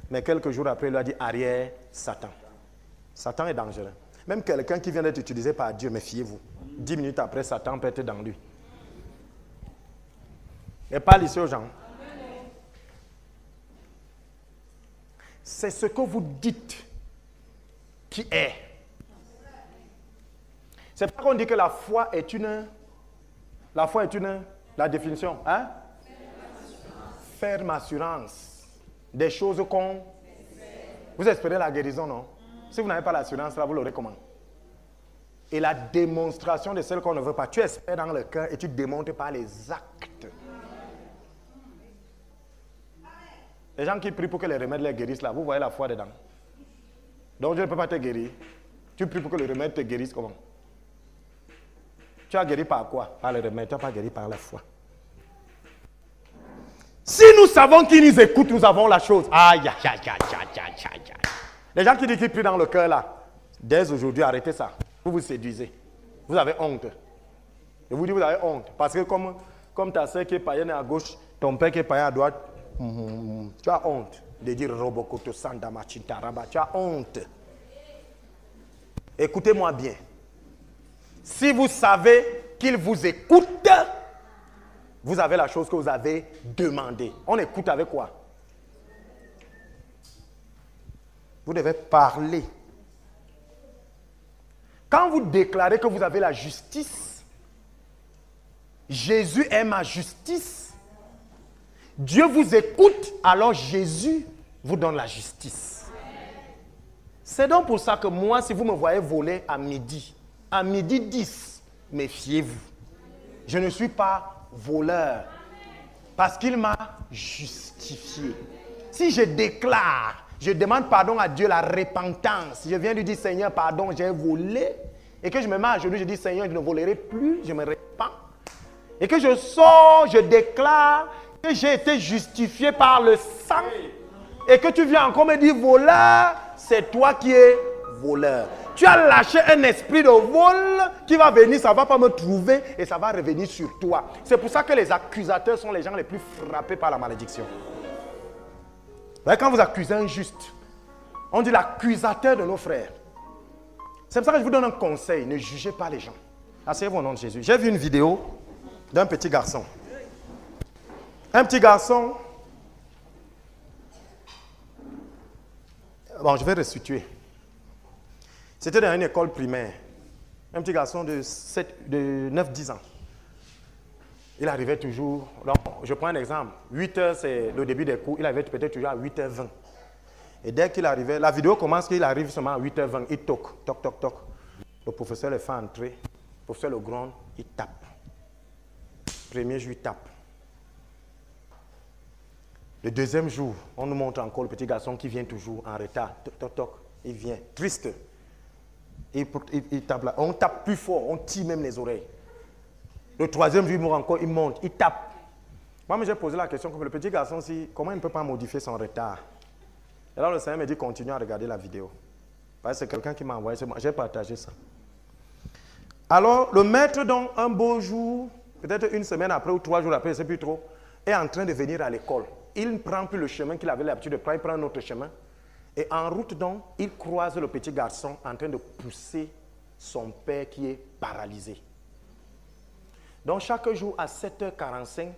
Mais quelques jours après, il lui a dit, arrière, Satan. Satan est dangereux. Même quelqu'un qui vient d'être utilisé par Dieu, méfiez-vous. 10 minutes après, Satan peut être dans lui. Et parle ici aux gens. C'est ce que vous dites qui est. C'est pas qu'on dit que la foi est une... La définition, hein? Ferme assurance. Des choses qu'on... Vous espérez la guérison, non? Si vous n'avez pas l'assurance, là, vous l'aurez comment? Et la démonstration de celle qu'on ne veut pas. Tu espères dans le cœur et tu démontres par les actes. Les gens qui prient pour que les remèdes les guérissent, là, vous voyez la foi dedans. Donc Dieu ne peut pas te guérir. Tu pries pour que le remède te guérisse comment? Tu as guéri par quoi? Par le remède. Tu n'as pas guéri par la foi. Si nous savons qui nous écoute, nous avons la chose. Aïe, aïe, aïe, aïe, aïe, aïe, aïe. Les gens qui disent qu'ils prient dans le cœur là, dès aujourd'hui, arrêtez ça. Vous vous séduisez. Vous avez honte. Je vous dis, vous avez honte. Parce que comme ta soeur qui est païenne à gauche, ton père qui est païen à droite, Tu as honte de dire Robokoto Sandama Chintaraba. Tu as honte. Écoutez-moi bien. Si vous savez qu'il vous écoute, vous avez la chose que vous avez demandé. On écoute avec quoi? Vous devez parler. Quand vous déclarez que vous avez la justice, Jésus est ma justice, Dieu vous écoute, alors Jésus vous donne la justice. C'est donc pour ça que moi, si vous me voyez voler à midi 10, méfiez-vous. Je ne suis pas voleur parce qu'il m'a justifié. Si je déclare, je demande pardon à Dieu, la repentance. Je viens lui dire, Seigneur, pardon, j'ai volé. Et que je me mets à genoux, je dis, Seigneur, je ne volerai plus, je me repens. Et que je sors, je déclare que j'ai été justifié par le sang. Et que tu viens encore me dire, voleur, c'est toi qui es voleur. Tu as lâché un esprit de vol qui va venir, ça ne va pas me trouver et ça va revenir sur toi. C'est pour ça que les accusateurs sont les gens les plus frappés par la malédiction. Quand vous accusez un juste, on dit l'accusateur de nos frères. C'est pour ça que je vous donne un conseil, ne jugez pas les gens. Asseyez-vous au nom de Jésus. J'ai vu une vidéo d'un petit garçon. Un petit garçon. Bon, je vais restituer. C'était dans une école primaire. Un petit garçon de 9-10 ans. Il arrivait toujours, donc je prends un exemple, 8 heures c'est le début des cours, il arrivait peut-être toujours à 8h20. Et dès qu'il arrivait, la vidéo commence qu'il arrive seulement à 8h20, il toque, toc, toc, toc. Le professeur le fait entrer, le professeur le gronde, il tape. Premier jour, il tape. Le deuxième jour, on nous montre encore le petit garçon qui vient toujours en retard, toc, toc, toc, il vient, triste. Il tape là. On tape plus fort, on tire même les oreilles. Le troisième jour, il monte encore, il monte, il tape. Moi, j'ai posé la question, comme le petit garçon, comment il ne peut pas modifier son retard? Et alors le Seigneur me dit, continue à regarder la vidéo. C'est quelqu'un qui m'a envoyé, j'ai partagé ça. Alors, le maître, donc, un beau jour, peut-être une semaine après ou 3 jours après, je ne sais plus trop, est en train de venir à l'école. Il ne prend plus le chemin qu'il avait l'habitude de prendre, il prend un autre chemin. Et en route, donc, il croise le petit garçon en train de pousser son père qui est paralysé. Donc, chaque jour, à 7h45,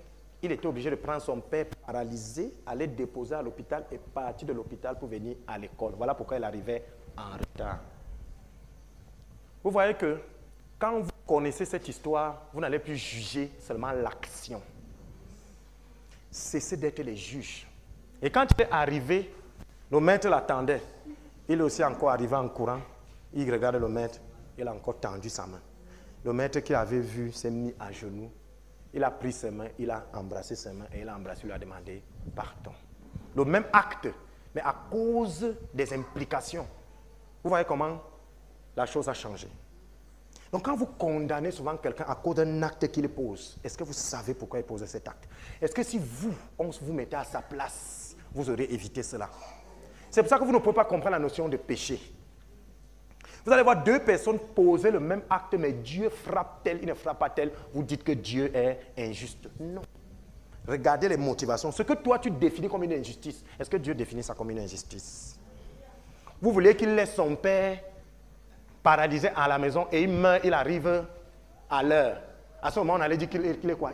il était obligé de prendre son père paralysé, aller le déposer à l'hôpital et partir de l'hôpital pour venir à l'école. Voilà pourquoi il arrivait en retard. Vous voyez que quand vous connaissez cette histoire, vous n'allez plus juger seulement l'action. Cessez d'être les juges. Et quand il est arrivé, le maître l'attendait. Il est aussi encore arrivé en courant. Il regarde le maître, il a encore tendu sa main. Le maître qui avait vu s'est mis à genoux. Il a pris ses mains, il a embrassé ses mains et il a embrassé, il lui a demandé pardon. Le même acte, mais à cause des implications. Vous voyez comment la chose a changé. Donc quand vous condamnez souvent quelqu'un à cause d'un acte qu'il pose, est-ce que vous savez pourquoi il posait cet acte? Est-ce que si on vous mettait à sa place, vous auriez évité cela? C'est pour ça que vous ne pouvez pas comprendre la notion de péché. Vous allez voir 2 personnes poser le même acte, mais Dieu frappe tel, il ne frappe pas tel. Vous dites que Dieu est injuste. Non. Regardez les motivations. Ce que toi, tu définis comme une injustice, est-ce que Dieu définit ça comme une injustice? Vous voulez qu'il laisse son père paralysé à la maison et il meurt, il arrive à l'heure. À ce moment, on allait dire qu'il est quoi?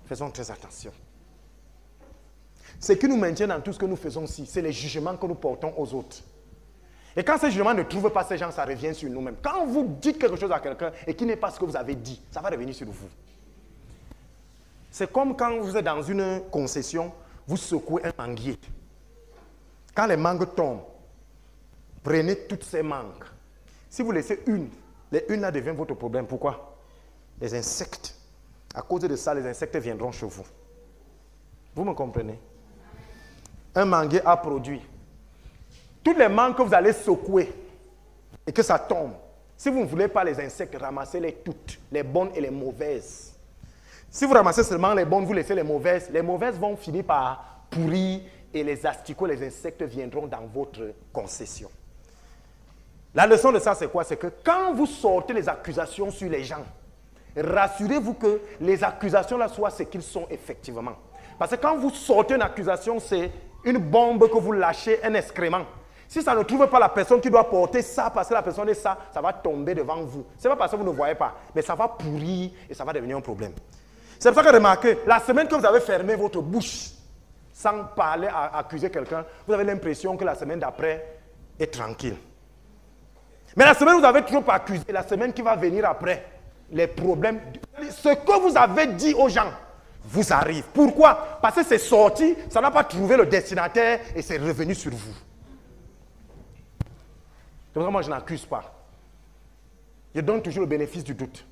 Faisons très attention. Ce qui nous maintient dans tout ce que nous faisons ici, c'est les jugements que nous portons aux autres. Et quand ces jugements ne trouvent pas ces gens, ça revient sur nous-mêmes. Quand vous dites quelque chose à quelqu'un et qui n'est pas ce que vous avez dit, ça va revenir sur vous. C'est comme quand vous êtes dans une concession, vous secouez un manguier. Quand les mangues tombent, prenez toutes ces mangues. Si vous laissez les unes là deviennent votre problème. Pourquoi? Les insectes. À cause de ça, les insectes viendront chez vous. Vous me comprenez? Un manguier a produit. Toutes les mangues que vous allez secouer et que ça tombe, si vous ne voulez pas les insectes, ramassez-les toutes, les bonnes et les mauvaises. Si vous ramassez seulement les bonnes, vous laissez les mauvaises vont finir par pourrir et les asticots, les insectes viendront dans votre concession. La leçon de ça, c'est quoi? C'est que quand vous sortez les accusations sur les gens, rassurez-vous que les accusations là soient ce qu'ils sont effectivement. Parce que quand vous sortez une accusation, c'est une bombe que vous lâchez, un excrément. Si ça ne trouve pas la personne qui doit porter ça, parce que la personne est ça, ça va tomber devant vous. Ce n'est pas parce que vous ne voyez pas, mais ça va pourrir et ça va devenir un problème. C'est pour ça que remarquez, la semaine que vous avez fermé votre bouche, sans parler, accuser quelqu'un, vous avez l'impression que la semaine d'après est tranquille. Mais la semaine où vous avez trop accusé, la semaine qui va venir après, les problèmes, ce que vous avez dit aux gens, vous arrive. Pourquoi? Parce que c'est sorti, ça n'a pas trouvé le destinataire et c'est revenu sur vous. Donc moi, je n'accuse pas. Je donne toujours le bénéfice du doute.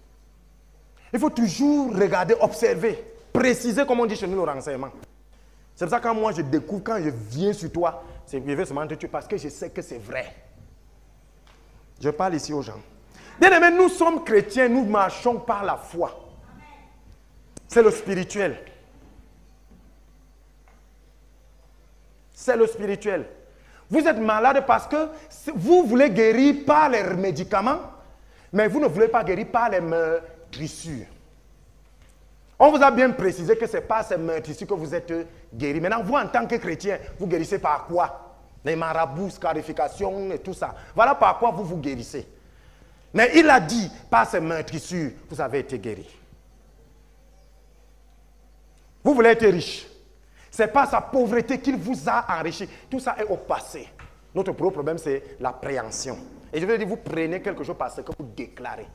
Il faut toujours regarder, observer, préciser, comme on dit chez nous, le renseignement. C'est pour ça que quand moi je découvre, quand je viens sur toi, je vais seulement te tuer parce que je sais que c'est vrai. Je parle ici aux gens. Bien aimé, nous sommes chrétiens, nous marchons par la foi. C'est le spirituel. C'est le spirituel. Vous êtes malade parce que vous voulez guérir par les médicaments, mais vous ne voulez pas guérir par les meurtrissures. On vous a bien précisé que ce n'est pas ces meurtrissures que vous êtes guéris. Maintenant, vous en tant que chrétien, vous guérissez par quoi? Les marabouts, scarification et tout ça. Voilà par quoi vous vous guérissez. Mais il a dit, par ces meurtrissures, vous avez été guéris. Vous voulez être riche. Ce n'est pas sa pauvreté qu'il vous a enrichi. Tout ça est au passé. Notre gros problème, c'est l'appréhension. Et je veux dire, vous prenez quelque chose parce que vous déclarez.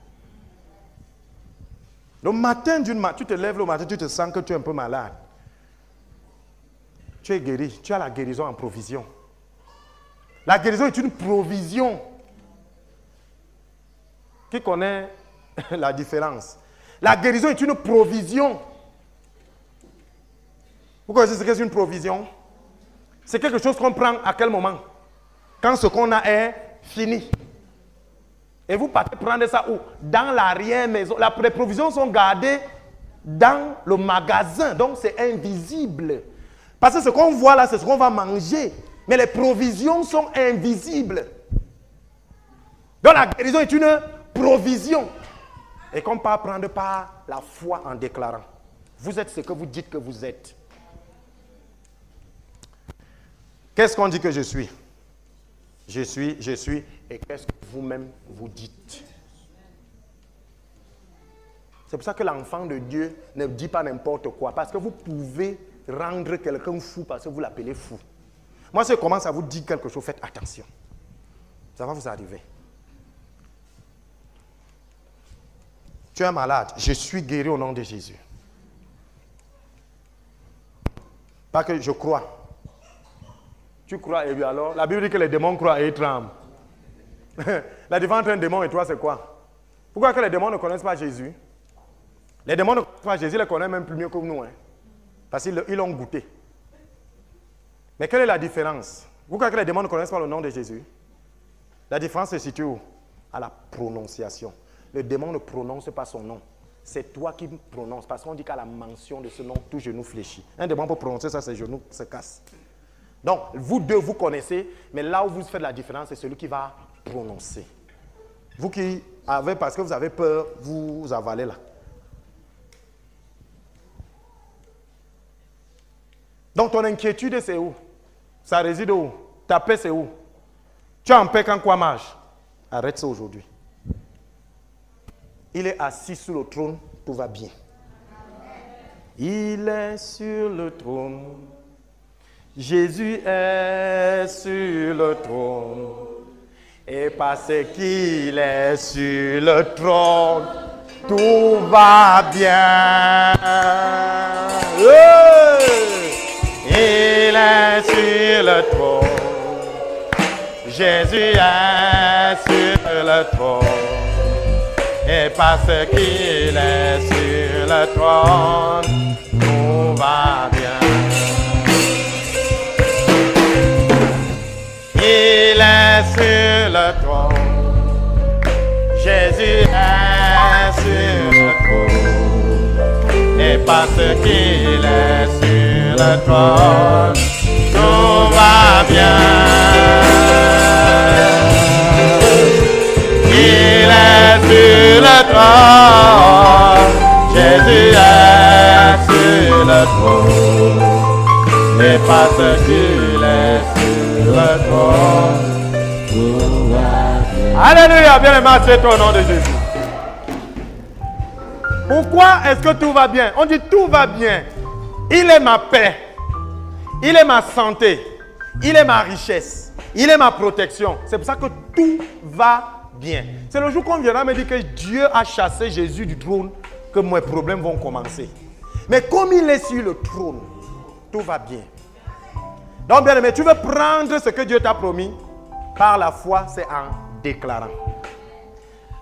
Le matin, tu te lèves le matin, tu te sens que tu es un peu malade. Tu es guéri. Tu as la guérison en provision. La guérison est une provision. Qui connaît la différence? La guérison est une provision. Vous connaissez ce que c'est une provision? C'est quelque chose qu'on prend à quel moment? Quand ce qu'on a est fini. Et vous partez prendre ça où? Dans l'arrière-maison. Les provisions sont gardées dans le magasin. Donc c'est invisible. Parce que ce qu'on voit là, c'est ce qu'on va manger. Mais les provisions sont invisibles. Donc la guérison est une provision. Et qu'on peut apprendre par la foi en déclarant. Vous êtes ce que vous dites que vous êtes. Qu'est-ce qu'on dit que je suis? Je suis, et qu'est-ce que vous-même vous dites? C'est pour ça que l'enfant de Dieu ne dit pas n'importe quoi, parce que vous pouvez rendre quelqu'un fou parce que vous l'appelez fou. Moi, si je commence à vous dire quelque chose, faites attention. Ça va vous arriver. Tu es malade, je suis guéri au nom de Jésus. Pas que je crois. Tu crois et puis alors, la Bible dit que les démons croient et ils tremblent. La différence entre un démon et toi, c'est quoi? Pourquoi que les démons ne connaissent pas Jésus? Les démons ne connaissent pas Jésus, ils le connaissent même plus mieux que nous. Hein? Parce qu'ils l'ont goûté. Mais quelle est la différence? Pourquoi que les démons ne connaissent pas le nom de Jésus? La différence se situe où? À la prononciation. Le démon ne prononce pas son nom. C'est toi qui prononces. Parce qu'on dit qu'à la mention de ce nom, tout genou fléchit. Un démon peut prononcer ça, ses genoux se cassent. Donc, vous deux, vous connaissez, mais là où vous faites la différence, c'est celui qui va prononcer. Vous qui avez, parce que vous avez peur, vous avalez là. Donc, ton inquiétude, c'est où? Ça réside où? Ta paix, c'est où? Tu es en paix quand quoi marche? Arrête ça aujourd'hui. Il est assis sur le trône, tout va bien. Il est sur le trône. Jésus est sur le trône. Et parce qu'il est sur le trône, tout va bien. Il est sur le trône. Jésus est sur le trône. Et parce qu'il est sur le trône, tout va bien. Il est sur le trône. Jésus est sur le trône. Et parce qu'il est sur le trône, tout va bien. Il est sur le trône. Jésus est sur le le trône, les pas qu'il est sur le trône. Tout va bien. Alléluia, bien aimé, c'est au nom de Jésus. Pourquoi est-ce que tout va bien? On dit tout va bien. Il est ma paix, il est ma santé, il est ma richesse, il est ma protection. C'est pour ça que tout va bien. C'est le jour qu'on viendra me dire que Dieu a chassé Jésus du trône que mes problèmes vont commencer. Mais comme il est sur le trône, tout va bien. Donc bien aimé, tu veux prendre ce que Dieu t'a promis par la foi, c'est en déclarant.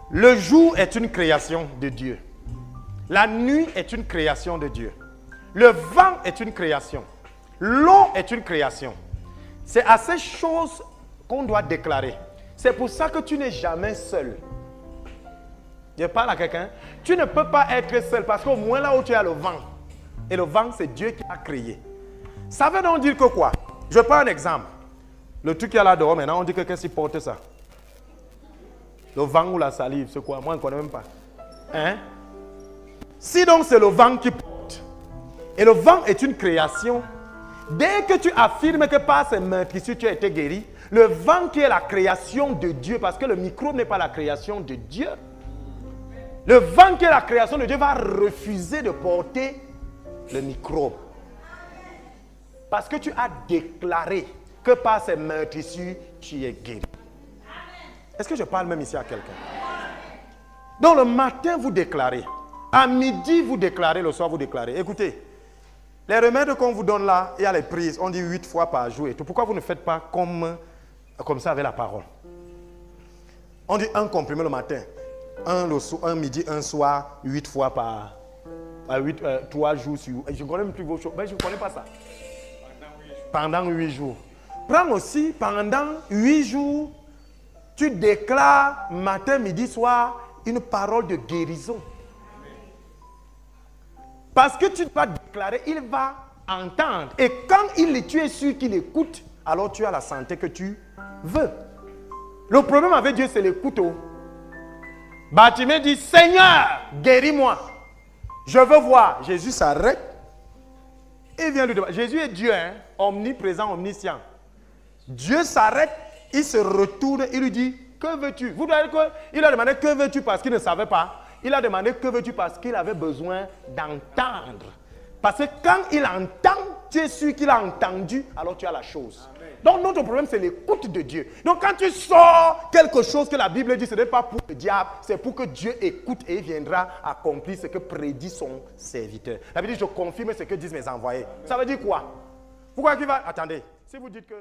Le jour est une création de Dieu. La nuit est une création de Dieu. Le vent est une création. L'eau est une création. C'est à ces choses qu'on doit déclarer. C'est pour ça que tu n'es jamais seul. Je parle à quelqu'un. Tu ne peux pas être seul parce qu'au moins là où tu as le vent. Et le vent, c'est Dieu qui l'a créé. Ça veut donc dire que quoi? Je prends un exemple. Le truc qui est là dehors maintenant, on dit que qu'est-ce qui porte ça? Le vent ou la salive, c'est quoi? Moi, je ne connais même pas. Hein? Si donc c'est le vent qui porte, et le vent est une création, dès que tu affirmes que par ces meurtrissures tu as été guéri, le vent qui est la création de Dieu, parce que le microbe n'est pas la création de Dieu, le vent qui est la création de Dieu va refuser de porter le microbe. Parce que tu as déclaré que par ces meurtrissures tu es guéri. Est-ce que je parle même ici à quelqu'un? Donc le matin vous déclarez. À midi, vous déclarez, le soir, vous déclarez. Écoutez, les remèdes qu'on vous donne là, il y a les prises, on dit 8 fois par jour et tout. Pourquoi vous ne faites pas comme ça avec la parole? On dit un comprimé le matin, un midi, un soir, 8 fois par 3 jours sur... Je ne connais même plus vos choses, mais je ne connais pas ça. Pendant 8 jours. Prends aussi, pendant 8 jours, tu déclares matin, midi, soir, une parole de guérison. Parce que tu vas déclarer, il va entendre. Et quand tu es sûr qu'il écoute, alors tu as la santé que tu veux. Le problème avec Dieu, c'est l'écoute. Bartimée dit, Seigneur, guéris-moi. Je veux voir. Jésus s'arrête. Il vient lui demander. Jésus est Dieu, hein? Omniprésent, omniscient. Dieu s'arrête, il se retourne, il lui dit, que veux-tu? Vous voyez qu'il a demandé, que veux-tu parce qu'il ne savait pas. Il a demandé, que veux-tu parce qu'il avait besoin d'entendre. Parce que quand il entend, tu es sûr qu'il a entendu, alors tu as la chose. Amen. Donc notre problème, c'est l'écoute de Dieu. Donc quand tu sors quelque chose que la Bible dit, ce n'est pas pour le diable, c'est pour que Dieu écoute et il viendra accomplir ce que prédit son serviteur. La Bible dit, je confirme ce que disent mes envoyés. Ça veut dire quoi? Pourquoi qu'il va... Attendez, si vous dites que...